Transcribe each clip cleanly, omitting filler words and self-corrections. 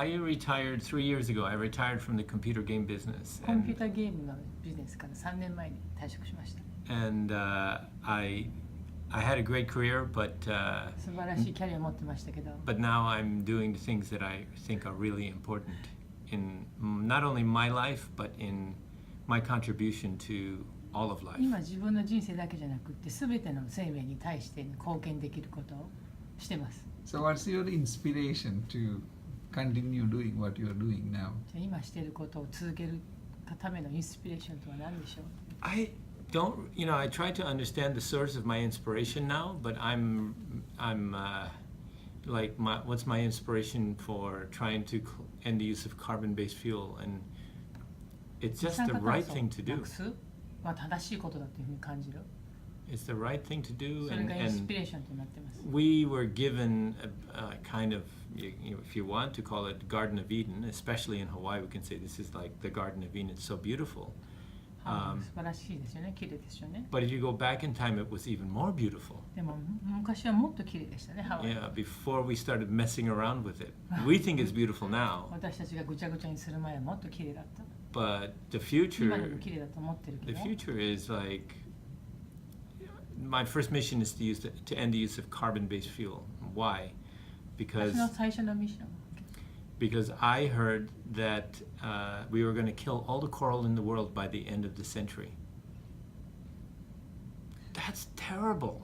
I retired 3 years ago. I retired from the computer game business. コンピューターゲームのビジネスから3年前に退職しました。And I had a great career, but 素晴らしいキャリアを持ってましたけど、but now I'm doing the things that I think are really important in not only my life, but in my contribution to all of life. 今自分の人生だけじゃなくて全ての生命に対して貢献できることをしてます。So what's your inspiration to continue doing what you are doing now? じゃあ今していることを続けるためのインスピレーションとは何でしょう？ I don't, I try to understand the source of my inspiration now, but I'm like what's my inspiration for trying to end the use of carbon-based fuel, and it's just the right thing to do. まあ正しいことだというふうに感じる。It's the right thing to do, それ and がインスピレーションとなってます。we were given a kind of, if you want to call it Garden of Eden, especially in Hawaii, we can say this is like the Garden of Eden. It's so beautiful. 素晴らしいですよね。綺麗ですよね。 But if you go back in time, it was even more beautiful. でも昔はもっと綺麗でしたね。ハワイ。 Yeah, before we started messing around with it. We think it's beautiful now, 私たちがぐちゃぐちゃにする前はもっと綺麗だった。 but the 今でも future, 綺麗だと思ってるけ the ど。 future is like, my first mission is to end the use of carbon-based fuel. Why? 私の最初のミッション。 Because I heard that we were going to kill all the coral in the world by the end of the century. That's terrible.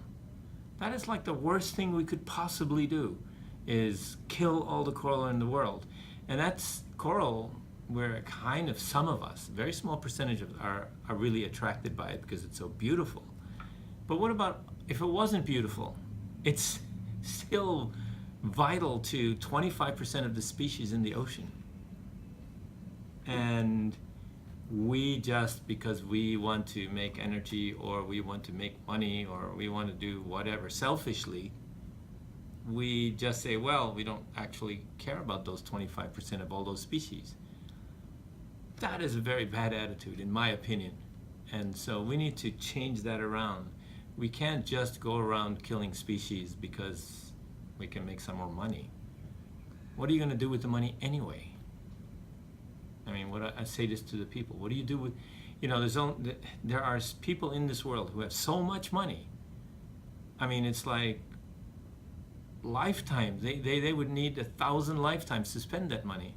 That is like the worst thing we could possibly do, is kill all the coral in the world. And that's coral where kind of some of us, a very small percentage of are really attracted by it because it's so beautiful. But what about if it wasn't beautiful? It's still vital to 25% of the species in the ocean. And we just, because we want to make energy or we want to make money or we want to do whatever selfishly, we just say, well, we don't actually care about those 25% of all those species. That is a very bad attitude, in my opinion. And so we need to change that around. We can't just go around killing species because we can make some more money. What are you going to do with the money anyway? I mean, I say this to the people. What do you do with, there are people in this world who have so much money. I mean, it's like lifetimes. They would need 1,000 lifetimes to spend that money.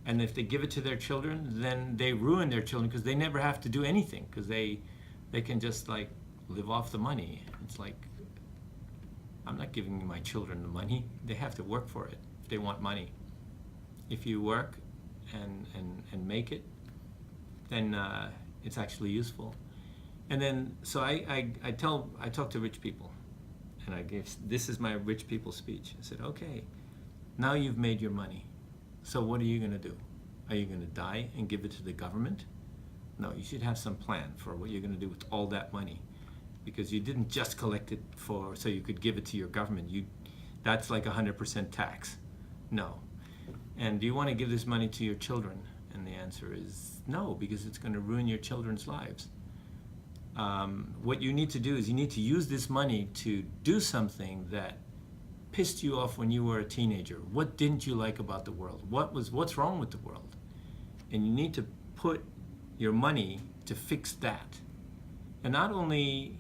And if they give it to their children, then they ruin their children because they never have to do anything because they can just like live off the money. It's like, I'm not giving my children the money. They have to work for it if they want money. If you work and make it, then it's actually useful. And then, so I talk to rich people, and this is my rich people speech. I said, okay, now you've made your money. So what are you going to do? Are you going to die and give it to the government? No, you should have some plan for what you're going to do with all that money. Because you didn't just collect it so you could give it to your government. That's like 100% tax. No. And do you want to give this money to your children? And the answer is no, because it's going to ruin your children's lives. What you need to do is you need to use this money to do something that pissed you off when you were a teenager. What didn't you like about the world? What's wrong with the world? And you need to put your money to fix that. And not only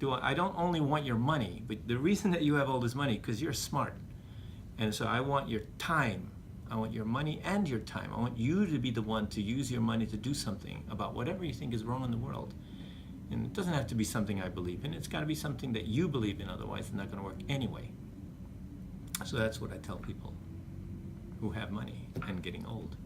I don't only want your money, but the reason that you have all this money, because you're smart. And so I want your time. I want your money and your time. I want you to be the one to use your money to do something about whatever you think is wrong in the world. And it doesn't have to be something I believe in. It's got to be something that you believe in, otherwise it's not going to work anyway. So that's what I tell people who have money and getting old.